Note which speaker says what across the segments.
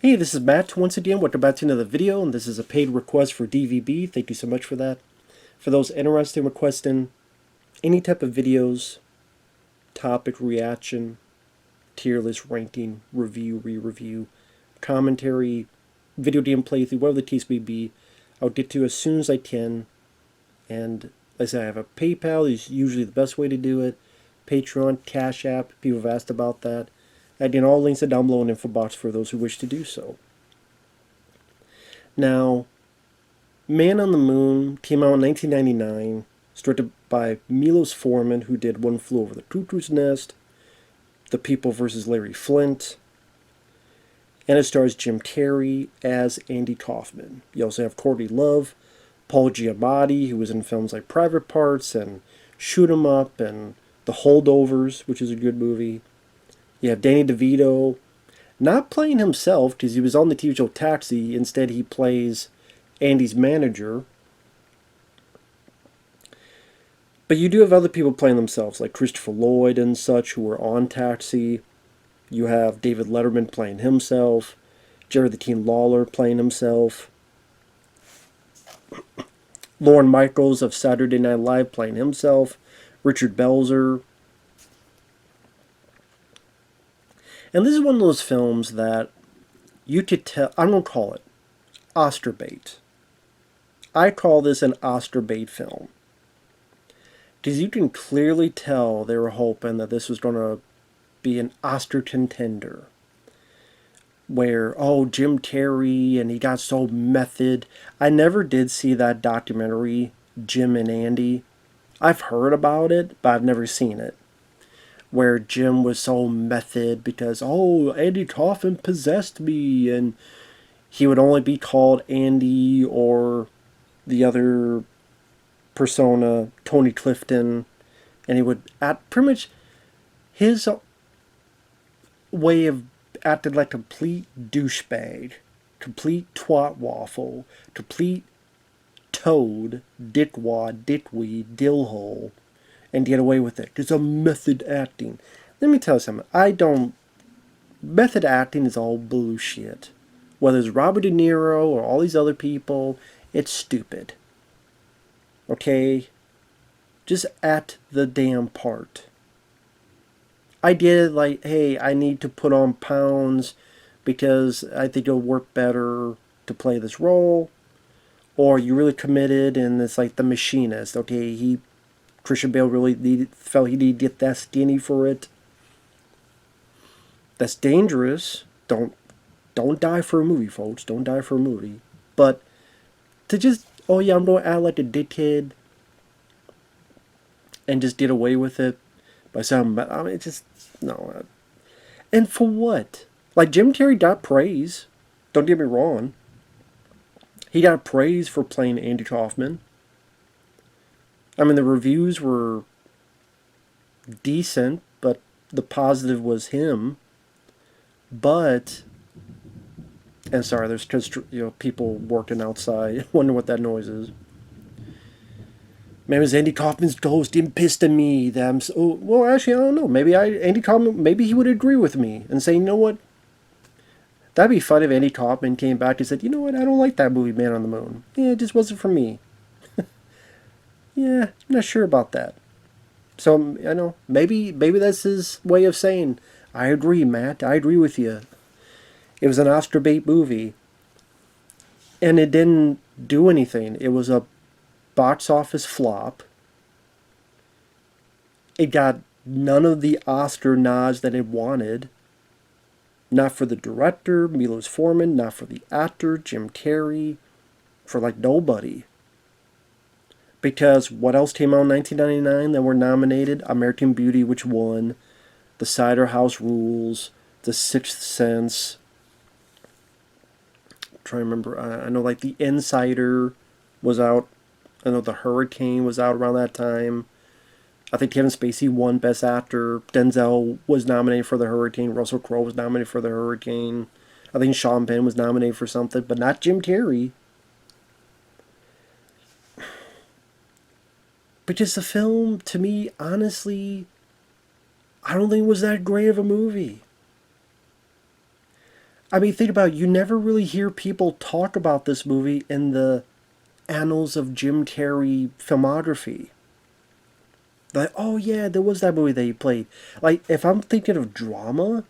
Speaker 1: Hey, this is Matt once again. Welcome back to another video, and this is a paid request for DVB. Thank you so much for that. For those interested in requesting any type of videos, topic, reaction, tier list, ranking, review, re-review, commentary, video game playthrough, whatever the case may be, I'll get to as soon as I can. And like I said, I have a PayPal, is usually the best way to do it. Patreon, CashApp, people have asked about that. Again, all links are down below in the info box for those who wish to do so. Now, Man on the Moon came out in 1999, directed by Milos Forman, who did One Flew Over the Cuckoo's Nest, The People vs. Larry Flint, and it stars Jim Carrey as Andy Kaufman. You also have Courtney Love, Paul Giamatti, who was in films like Private Parts and Shoot 'Em Up and The Holdovers, which is a good movie. You have Danny DeVito, not playing himself because he was on the TV show Taxi. Instead, he plays Andy's manager. But you do have other people playing themselves, like Christopher Lloyd and such, who were on Taxi. You have David Letterman playing himself, Jerry the King Lawler playing himself, Lorne Michaels of Saturday Night Live playing himself, Richard Belzer. And this is one of those films that you could tell, I'm going to call it Oscar bait. I call this an Oscar bait film. Because you can clearly tell they were hoping that this was going to be an Oscar contender. Where, oh, Jim Carrey, and he got so method. I never did see that documentary, Jim and Andy. I've heard about it, but I've never seen it. Where Jim was so method because, oh, Andy Kaufman possessed me, and he would only be called Andy or the other persona, Tony Clifton, and he would act pretty much his way of acting like a complete douchebag, complete twat waffle, complete toad, dickwad, dickweed, dillhole, and get away with it. It's a method acting. Let me tell you something. Method acting is all bullshit. Whether it's Robert De Niro or all these other people, it's stupid. Okay? Just act the damn part. I did it like, hey, I need to put on pounds because I think it'll work better to play this role. Or you're really committed and it's like The Machinist. Okay, Christian Bale really felt he needed to get that skinny for it. That's dangerous. Don't die for a movie, folks. Don't die for a movie. But to just, oh yeah, I'm going to act like a dickhead and just get away with it by saying, I mean, it's just, no. And for what? Like, Jim Carrey got praise. Don't get me wrong. He got praise for playing Andy Kaufman. I mean, the reviews were decent, but the positive was him. But, and sorry, there's people working outside. Wonder what that noise is. Maybe it was Andy Kaufman's ghost. Him pissed at me. That I'm so, well, actually, I don't know. Andy Kaufman, maybe he would agree with me and say, you know what? That'd be fun if Andy Kaufman came back and said, you know what? I don't like that movie, Man on the Moon. Yeah, it just wasn't for me. Yeah, I'm not sure about that. So, I know, maybe that's his way of saying, I agree, Matt. I agree with you. It was an Oscar bait movie. And it didn't do anything. It was a box office flop. It got none of the Oscar nods that it wanted. Not for the director, Milos Forman. Not for the actor, Jim Carrey. For like nobody. Because what else came out in 1999 that were nominated? American Beauty, which won. The Cider House Rules. The Sixth Sense. I'm trying to remember. I know like The Insider was out. I know The Hurricane was out around that time. I think Kevin Spacey won Best Actor. Denzel was nominated for The Hurricane. Russell Crowe was nominated for The Hurricane. I think Sean Penn was nominated for something, but not Jim Carrey. Because the film, to me, honestly, I don't think it was that great of a movie. I mean, think about it, you never really hear people talk about this movie in the annals of Jim Carrey filmography. Like, oh yeah, there was that movie that he played. Like, if I'm thinking of drama,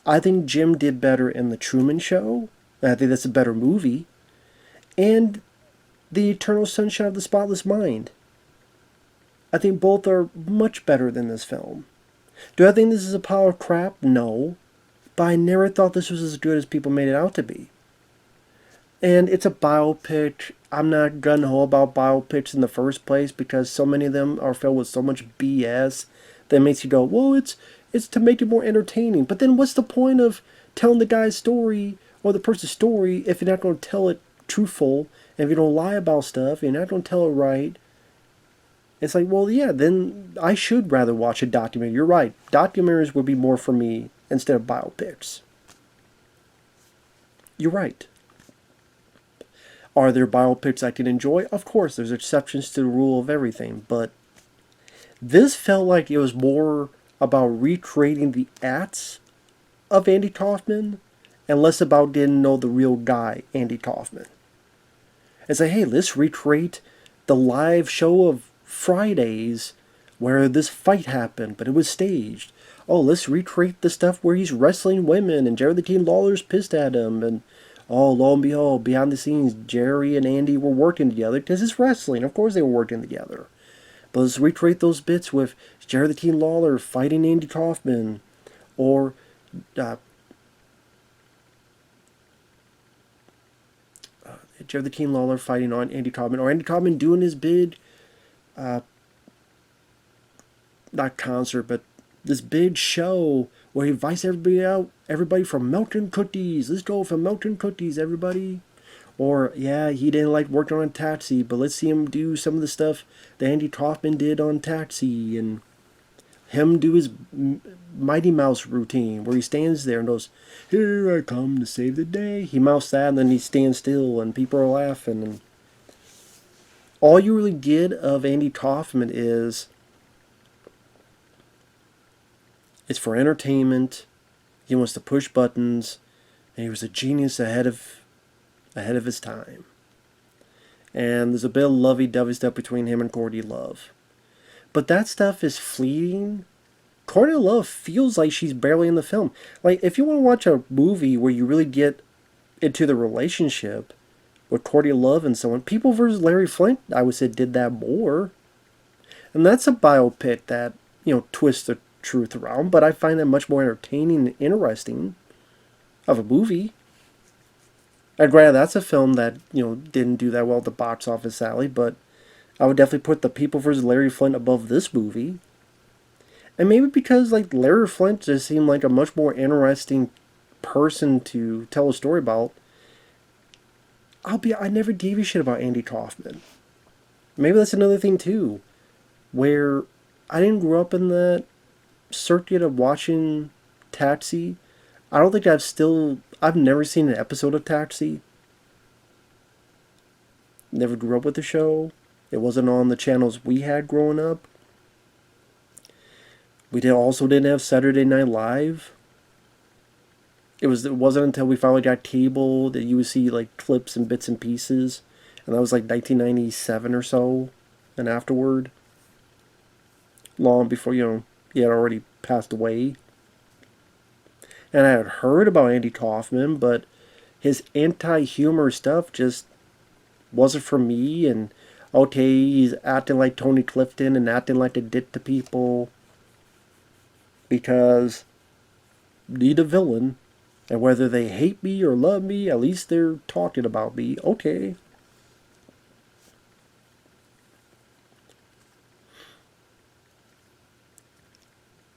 Speaker 1: I think Jim did better in The Truman Show. I think that's a better movie. And The Eternal Sunshine of the Spotless Mind. I think both are much better than this film. Do I think this is a pile of crap? No. But I never thought this was as good as people made it out to be. And it's a biopic. I'm not gung-ho about biopics in the first place because so many of them are filled with so much BS that makes you go, well, it's to make it more entertaining. But then what's the point of telling the guy's story or the person's story if you're not going to tell it truthful, and if you don't lie about stuff, you're not going to tell it right? It's like, well, yeah, then I should rather watch a documentary. You're right. Documentaries would be more for me instead of biopics. You're right. Are there biopics I can enjoy? Of course, there's exceptions to the rule of everything, but this felt like it was more about recreating the acts of Andy Kaufman and less about getting to know the real guy, Andy Kaufman. It's like, hey, let's recreate the live show of Fridays where this fight happened, but it was staged. Oh, let's recreate the stuff where he's wrestling women and Jerry the King Lawler's pissed at him, and oh, lo and behold, behind the scenes, Jerry and Andy were working together because it's wrestling. Of course they were working together. But let's recreate those bits with Jerry the King Lawler fighting Andy Kaufman, or Jerry the King Lawler fighting on Andy Kaufman, or Andy Kaufman doing his big, not concert, but this big show where he invites everybody out, everybody from Melton Cookies. Let's go for Melton Cookies, everybody. Or, yeah, he didn't like working on Taxi, but let's see him do some of the stuff that Andy Kaufman did on Taxi, and him do his Mighty Mouse routine where he stands there and goes, "Here I come to save the day." He mouths that and then he stands still and people are laughing. And all you really get of Andy Kaufman is it's for entertainment. He wants to push buttons, and he was a genius ahead of his time. And there's a bit of lovey-dovey stuff between him and Courtney Love. But that stuff is fleeting. Courtney Love feels like she's barely in the film. Like, if you want to watch a movie where you really get into the relationship with Courtney Love and someone, People vs. Larry Flint, I would say, did that more. And that's a biopic that, twists the truth around, but I find that much more entertaining and interesting of a movie. And granted, that's a film that, didn't do that well at the box office, Sally, but I would definitely put the People vs. Larry Flint above this movie. And maybe because, like, Larry Flint just seemed like a much more interesting person to tell a story about. I never gave a shit about Andy Kaufman. Maybe that's another thing, too, where I didn't grow up in that circuit of watching Taxi. I don't think I've never seen an episode of Taxi. Never grew up with the show. It wasn't on the channels we had growing up. We also didn't have Saturday Night Live. It wasn't until we finally got cable that you would see like clips and bits and pieces. And that was like 1997 or so. And afterward. Long before, he had already passed away. And I had heard about Andy Kaufman, but his anti-humor stuff just wasn't for me. And okay, he's acting like Tony Clifton and acting like a dick to people because need a villain, and whether they hate me or love me, at least they're talking about me. Okay.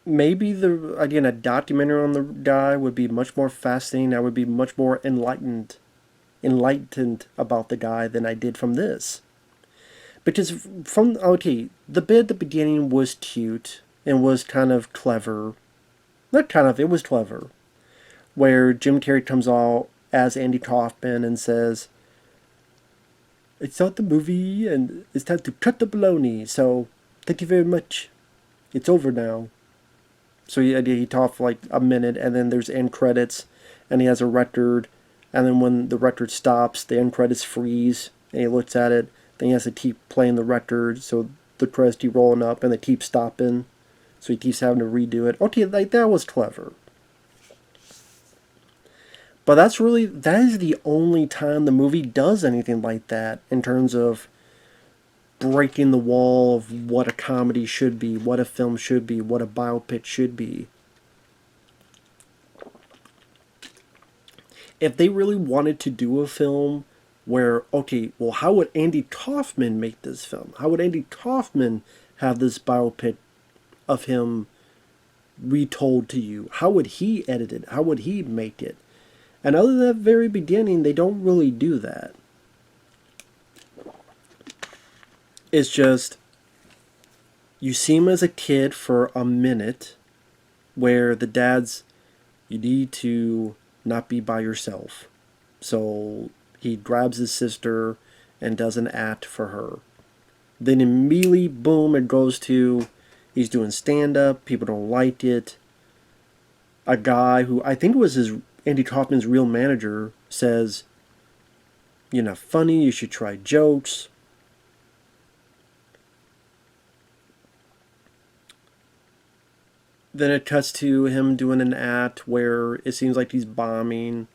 Speaker 1: Maybe a documentary on the guy would be much more fascinating. I would be much more enlightened about the guy than I did from this. Because the bit at the beginning was cute and was kind of clever. Not kind of, it was clever. Where Jim Carrey comes out as Andy Kaufman and says, "It's not the movie and it's time to cut the baloney, so thank you very much. It's over now." So he talked for like a minute, and then there's end credits, and he has a record, and then when the record stops, the end credits freeze, and he looks at it. Then he has to keep playing the record, so the credits keep rolling up, and they keep stopping, so he keeps having to redo it. Okay, like that was clever. But that is the only time the movie does anything like that in terms of breaking the wall of what a comedy should be, what a film should be, what a biopic should be. If they really wanted to do a film where, okay, well, how would Andy Kaufman make this film? How would Andy Kaufman have this biopic of him retold to you? How would he edit it? How would he make it? And other than that very beginning, they don't really do that. It's just, you see him as a kid for a minute, where the dad's, you need to not be by yourself. So he grabs his sister and does an act for her. Then immediately, boom, it goes to, he's doing stand-up, people don't like it. A guy who, I think it was Andy Kaufman's real manager, says, "You're not funny, you should try jokes." Then it cuts to him doing an act where it seems like he's bombing,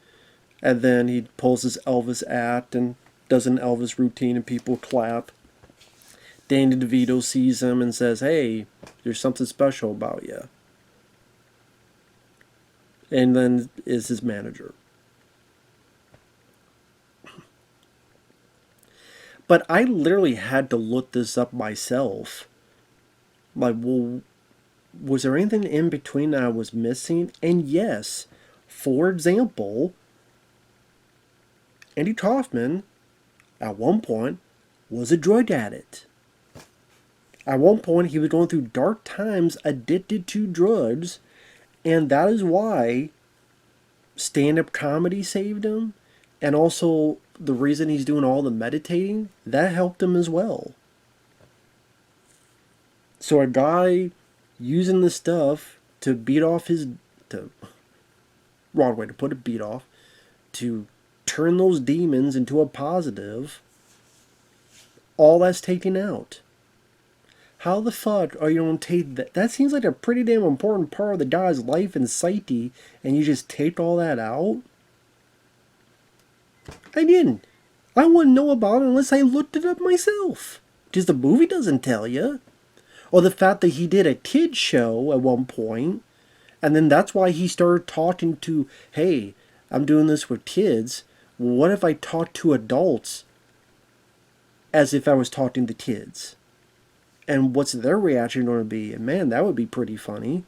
Speaker 1: and then he pulls his Elvis act and does an Elvis routine and people clap. Danny DeVito sees him and says, "Hey, there's something special about you." And then is his manager. But I literally had to look this up myself. Like, well, was there anything in between that I was missing? And yes, for example, Andy Kaufman, at one point, was a drug addict. At one point, he was going through dark times, addicted to drugs, and that is why stand-up comedy saved him, and also the reason he's doing all the meditating, that helped him as well. So a guy using this stuff to beat off his, wrong way to put it, beat off, to turn those demons into a positive, all that's taken out. How the fuck are you going to take that? That seems like a pretty damn important part of the guy's life and psyche, and you just take all that out? I didn't. I wouldn't know about it unless I looked it up myself. Because the movie doesn't tell you. Or the fact that he did a kid's show at one point, and then that's why he started talking to, hey, I'm doing this with kids. Well, what if I talk to adults as if I was talking to kids? And what's their reaction going to be? And man, that would be pretty funny.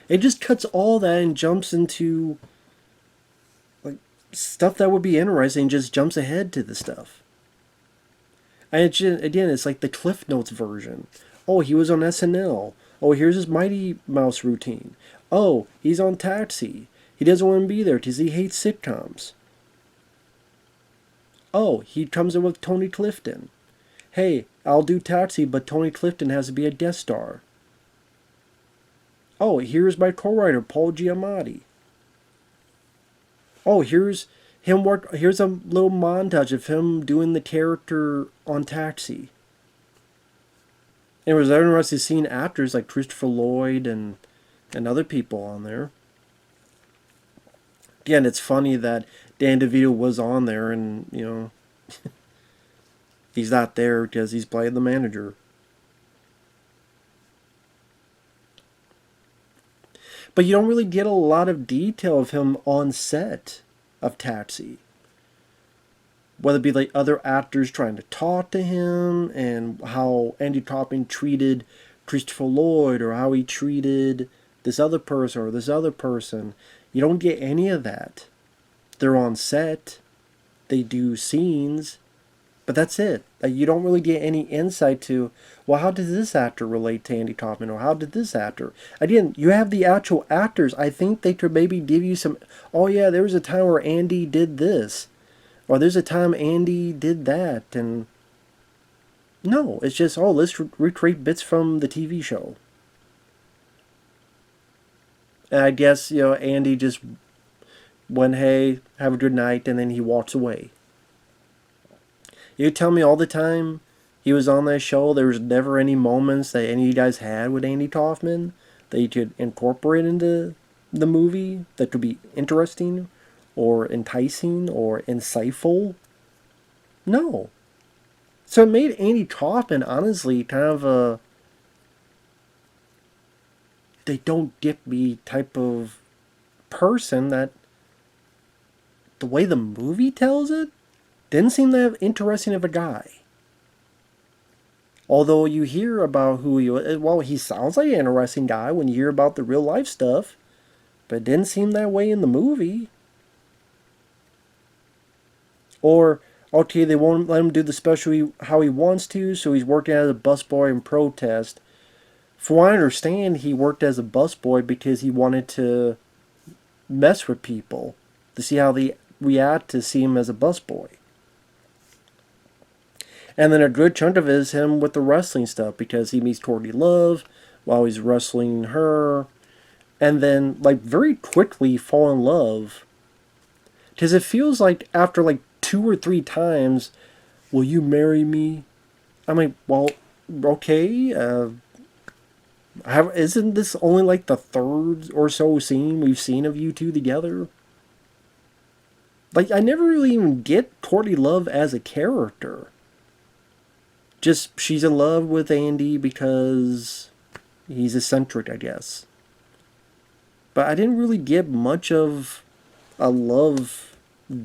Speaker 1: It just cuts all that and jumps into like stuff that would be interesting, just jumps ahead to the stuff. And again, it's like the Cliff Notes version. Oh, he was on SNL. Oh, here's his Mighty Mouse routine. Oh, he's on Taxi. He doesn't want to be there because he hates sitcoms. Oh, he comes in with Tony Clifton. Hey, I'll do Taxi, but Tony Clifton has to be a guest star. Oh, here's my co-writer, Paul Giamatti. Oh, here's a little montage of him doing the character on Taxi. And it was interesting seeing actors like Christopher Lloyd and other people on there. Again, it's funny that Dan DeVito was on there and, he's not there because he's playing the manager. But you don't really get a lot of detail of him on set of Taxi. Whether it be like other actors trying to talk to him, and how Andy Kaufman treated Christopher Lloyd, or how he treated this other person or this other person. You don't get any of that. They're on set. They do scenes. But that's it. You don't really get any insight to, well, how did this actor relate to Andy Kaufman? Or how did this actor? Again, you have the actual actors. I think they could maybe give you some, oh yeah, there was a time where Andy did this. Or there's a time Andy did that. And no, it's just, oh, let's recreate bits from the TV show. And I guess, you know, Andy just went, hey, have a good night, and then he walks away. You tell me all the time he was on that show, there was never any moments that any of you guys had with Andy Kaufman that you could incorporate into the movie that could be interesting or enticing or insightful? No. So it made Andy Kaufman, honestly, kind of a they don't get me type of person that the way the movie tells it didn't seem that interesting of a guy. Although you hear about who he was, well, he sounds like an interesting guy when you hear about the real life stuff, but it didn't seem that way in the movie. Or, okay, they won't let him do the special how he wants to, so he's working as a busboy in protest. From what I understand, he worked as a busboy because he wanted to mess with people to see how they react to see him as a busboy. And then a good chunk of it is him with the wrestling stuff because he meets Courtney Love while he's wrestling her. And then, like, very quickly fall in love. Because it feels like after, like, 2 or 3 times, will you marry me? I'm like, well, okay. Isn't this only, like, the third or so scene we've seen of you two together? Like, I never really even get Courtney Love as a character. Just, she's in love with Andy because he's eccentric, I guess. But I didn't really get much of a love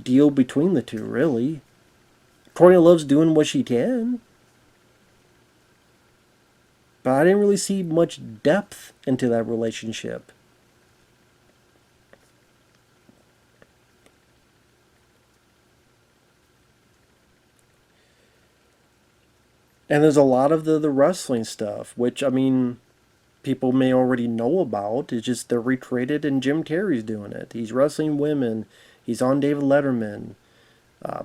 Speaker 1: deal between the two, really. Courtney Love's doing what she can. But I didn't really see much depth into that relationship. And there's a lot of the wrestling stuff, which, I mean, people may already know about. It's just they're recreated and Jim Carrey's doing it. He's wrestling women. He's on David Letterman.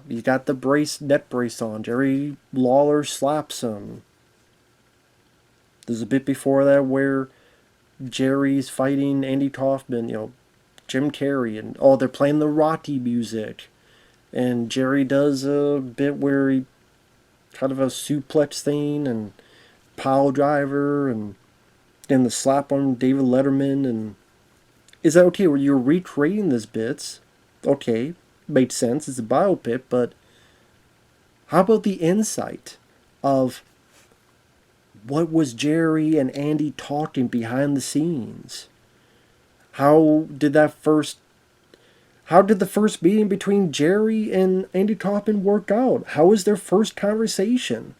Speaker 1: He's got the neck brace on. Jerry Lawler slaps him. There's a bit before that where Jerry's fighting Andy Kaufman, you know, Jim Carrey, and they're playing the Rocky music. And Jerry does a bit where he kind of a suplex thing and pile driver and then the slap on David Letterman. And is that okay? Where you're recreating these bits? Okay, makes sense. It's a biopic, but how about the insight of what was Jerry and Andy talking behind the scenes? How did the first meeting between Jerry and Andy Kaufman work out? How was their first conversation?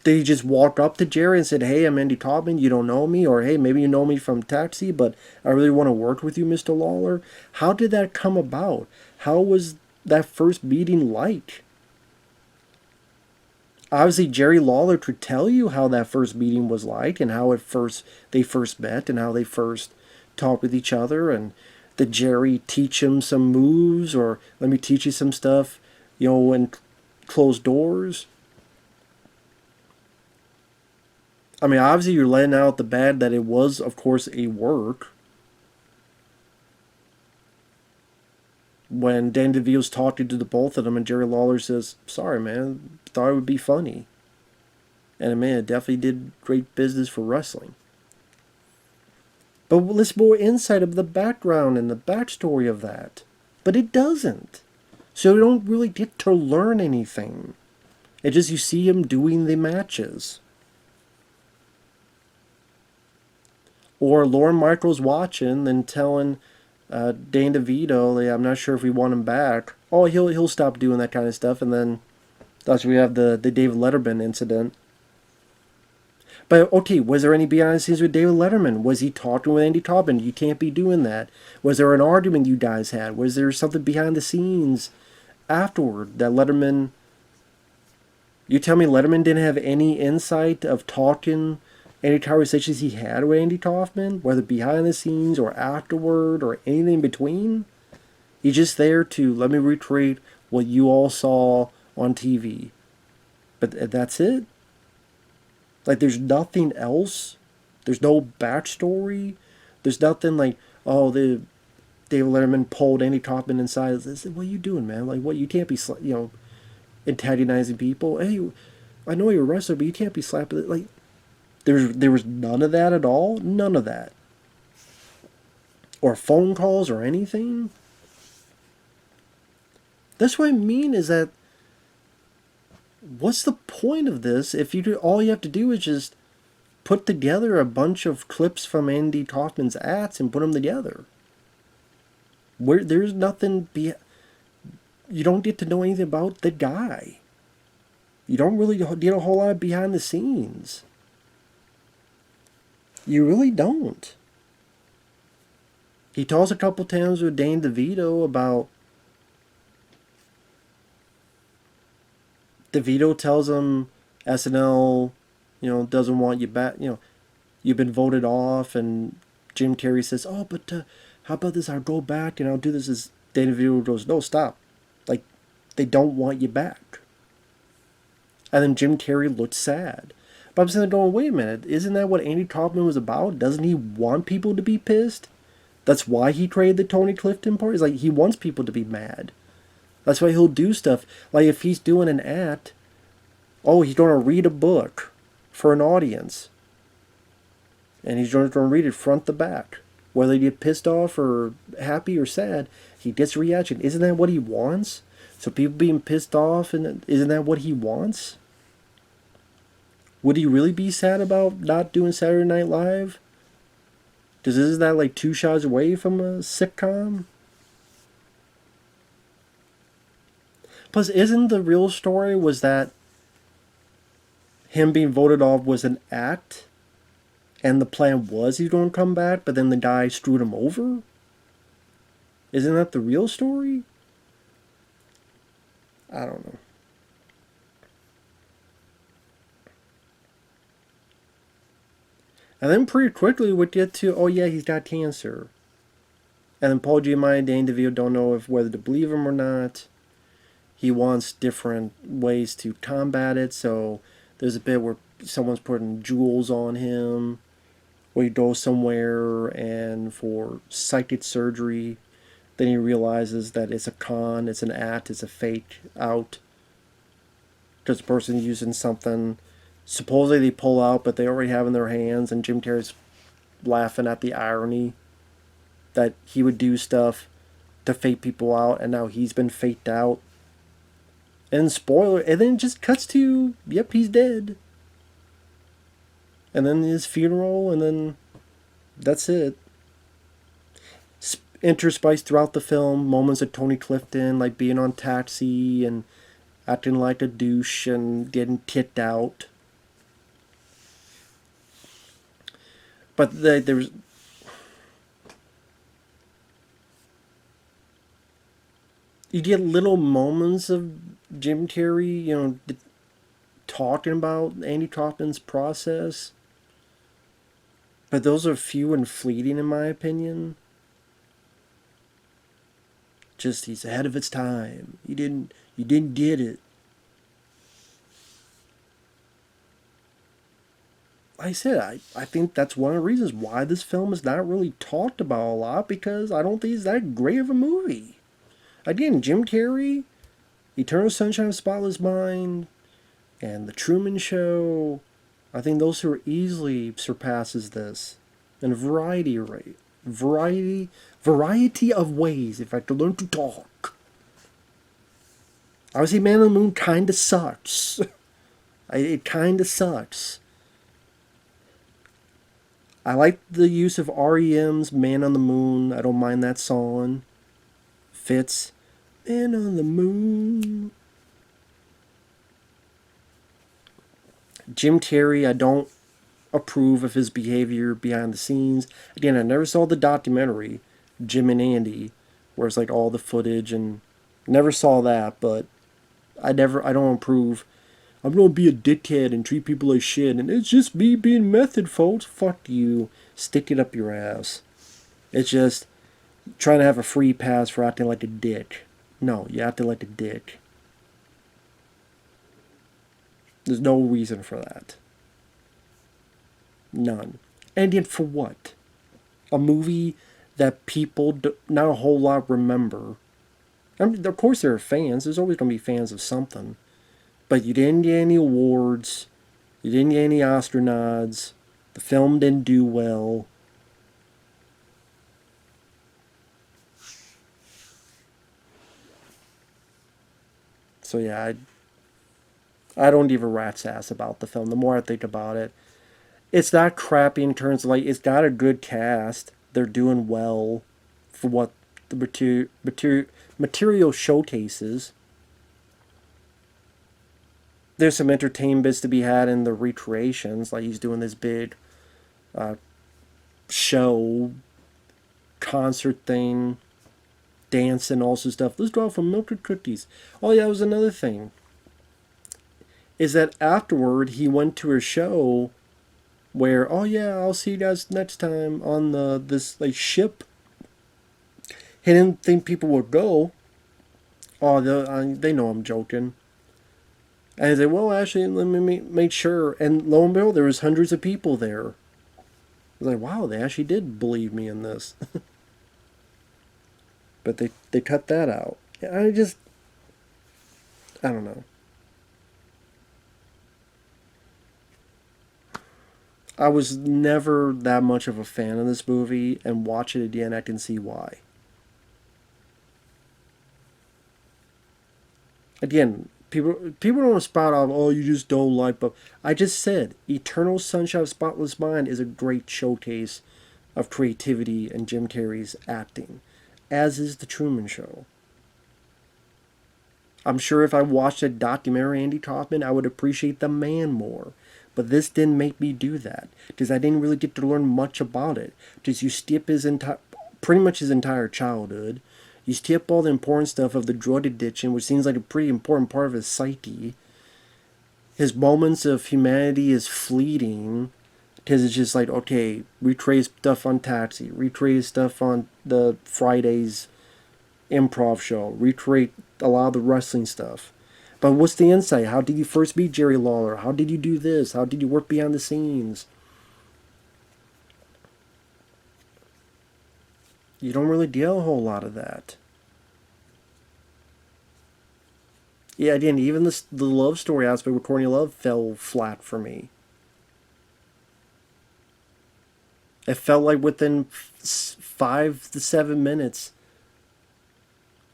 Speaker 1: Did he just walk up to Jerry and said, hey, I'm Andy Kaufman, you don't know me? Or, hey, maybe you know me from Taxi, but I really want to work with you, Mr. Lawler. How did that come about? How was that first meeting like? Obviously, Jerry Lawler could tell you how that first meeting was like and how they first met and how they first talked with each other. And did Jerry teach him some moves or let me teach you some stuff, you know, in closed doors? I mean, obviously you're letting out the bad that it was, of course, a work. When Dan DeVito's talking to the both of them and Jerry Lawler says, sorry, man, thought it would be funny. And man, it definitely did great business for wrestling. But let's more insight of the background and the backstory of that. But it doesn't. So you don't really get to learn anything. It just, you see him doing the matches. Or Lorne Michaels watching and telling Dan DeVito, I'm not sure if we want him back. Oh, he'll stop doing that kind of stuff. And then that's where we have the David Letterman incident. But, okay, was there any behind the scenes with David Letterman? Was he talking with Andy Kaufman? You can't be doing that. Was there an argument you guys had? Was there something behind the scenes afterward that Letterman... You tell me Letterman didn't have any insight of talking, any conversations he had with Andy Kaufman, whether behind the scenes or afterward or anything in between? He's just there to let me recreate what you all saw on TV. But that's it? Like, there's nothing else? There's no backstory? There's nothing like, oh, the David Letterman pulled Andy Kaufman inside. I said, what are you doing, man? Like, what? You can't be, antagonizing people. Hey, I know you're a wrestler, but you can't be slapping. Like, there was none of that at all. None of that. Or phone calls or anything. That's what I mean is that what's the point of this if all you have to do is just put together a bunch of clips from Andy Kaufman's acts and put them together? Where there's nothing you don't get to know anything about the guy. You don't really get a whole lot behind the scenes. You really don't. He talks a couple times with Dane DeVito about... DeVito tells him SNL, doesn't want you back. You've been voted off, and Jim Carrey says, "Oh, but how about this? I'll go back and I'll do this." As Dane DeVito goes, "No, stop! Like, they don't want you back." And then Jim Carrey looked sad. But I'm sitting there going, "Wait a minute! Isn't that what Andy Kaufman was about? Doesn't he want people to be pissed? That's why he created the Tony Clifton party. It's like he wants people to be mad. That's why he'll do stuff. Like if he's doing an act, he's going to read a book for an audience. And he's going to read it front to back. Whether you get pissed off or happy or sad, he gets a reaction. Isn't that what he wants? So people being pissed off, and isn't that what he wants? Would he really be sad about not doing Saturday Night Live? Because isn't that like 2 shots away from a sitcom? Plus, isn't the real story was that him being voted off was an act, and the plan was he's going to come back, but then the guy screwed him over? Isn't that the real story? I don't know. And then pretty quickly we get to, oh yeah, he's got cancer. And then Paul Giamatti and Dane DeVito don't know whether to believe him or not. He wants different ways to combat it, so there's a bit where someone's putting jewels on him, or he goes somewhere and for psychic surgery, then he realizes that it's a con, it's an act, it's a fake out, because the person's using something supposedly they pull out, but they already have in their hands, and Jim Carrey's laughing at the irony that he would do stuff to fake people out, and now he's been faked out. And spoiler, and then it just cuts to, yep, he's dead. And then his funeral, and then that's it. Interspiced throughout the film, moments of Tony Clifton, like being on Taxi and acting like a douche and getting kicked out. But there's... You get little moments of Jim Carrey, talking about Andy Kaufman's process. But those are few and fleeting in my opinion. Just, he's ahead of its time. You didn't get it. Like I said, I think that's one of the reasons why this film is not really talked about a lot, because I don't think it's that great of a movie. Again, Jim Carrey, Eternal Sunshine of the Spotless Mind, and The Truman Show, I think those two easily surpasses this in a variety of ways, if I could learn to talk. Obviously, Man on the Moon kind of sucks. It kind of sucks. I like the use of REM's Man on the Moon. I don't mind that song. Fits. Man on the Moon. Jim Carrey, I don't approve of his behavior behind the scenes. Again, I never saw the documentary, Jim and Andy, where it's like all the footage, and never saw that, but I don't approve. I'm gonna be a dickhead and treat people like shit, and it's just me being method, folks. Fuck you. Stick it up your ass. It's just trying to have a free pass for acting like a dick. No, you acted like a dick. There's no reason for that. None. And yet for what? A movie that people not a whole lot remember. I mean, of course there are fans. There's always going to be fans of something. But you didn't get any awards. You didn't get any Oscar nods. The film didn't do well. So yeah, I don't give a rat's ass about the film. The more I think about it, it's not crappy in terms of like it's got a good cast. They're doing well for what the material showcases. There's some entertainment bits to be had in the recreations. Like he's doing this big uh, show concert thing, dancing, all sorts of stuff. Let's draw from milk and cookies. Oh yeah, that was another thing. Is that afterward he went to a show where, oh yeah, I'll see you guys next time on this like ship. He didn't think people would go. Oh, they know I'm joking. And he said, well, actually, let me make sure. And lo and behold, there was hundreds of people there. I was like, wow, they actually did believe me in this. But they cut that out. I don't know. I was never that much of a fan of this movie, and watch it again, I can see why. Again, people don't spout off, oh, you just don't like, but I just said, Eternal Sunshine of Spotless Mind is a great showcase of creativity and Jim Carrey's acting, as is The Truman Show. I'm sure if I watched a documentary Andy Kaufman, I would appreciate the man more. But this didn't make me do that because I didn't really get to learn much about it. Because you skip pretty much his entire childhood. You skip all the important stuff of the drug addiction, which seems like a pretty important part of his psyche. His moments of humanity is fleeting because it's just like, okay, recreate stuff on Taxi, recreate stuff on the Fridays improv show, recreate a lot of the wrestling stuff. But what's the insight? How did you first meet Jerry Lawler? How did you do this? How did you work behind the scenes? You don't really deal a whole lot of that. Yeah, again, even the love story aspect with Courtney Love fell flat for me. It felt like within 5 to 7 minutes,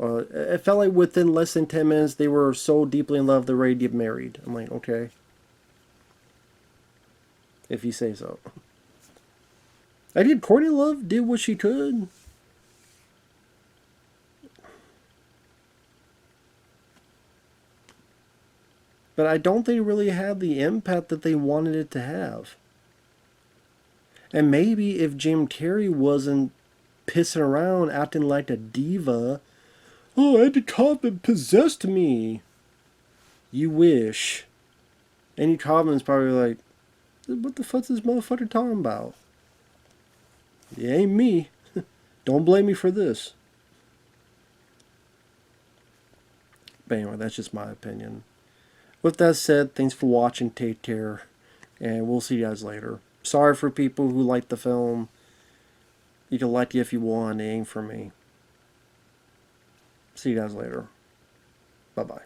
Speaker 1: it felt like within less than 10 minutes they were so deeply in love they're ready to get married. I'm like, okay, if you say so. I did. Courtney Love did what she could. But I don't think it really had the impact that they wanted it to have. And maybe if Jim Carrey wasn't pissing around acting like a diva, oh, Andy Kaufman possessed me. You wish. Andy Kaufman's probably like, what the fuck's this motherfucker talking about? It ain't me. Don't blame me for this. But anyway, that's just my opinion. With that said, thanks for watching. Take care. And we'll see you guys later. Sorry for people who like the film. You can like it if you want. It ain't for me. See you guys later. Bye-bye.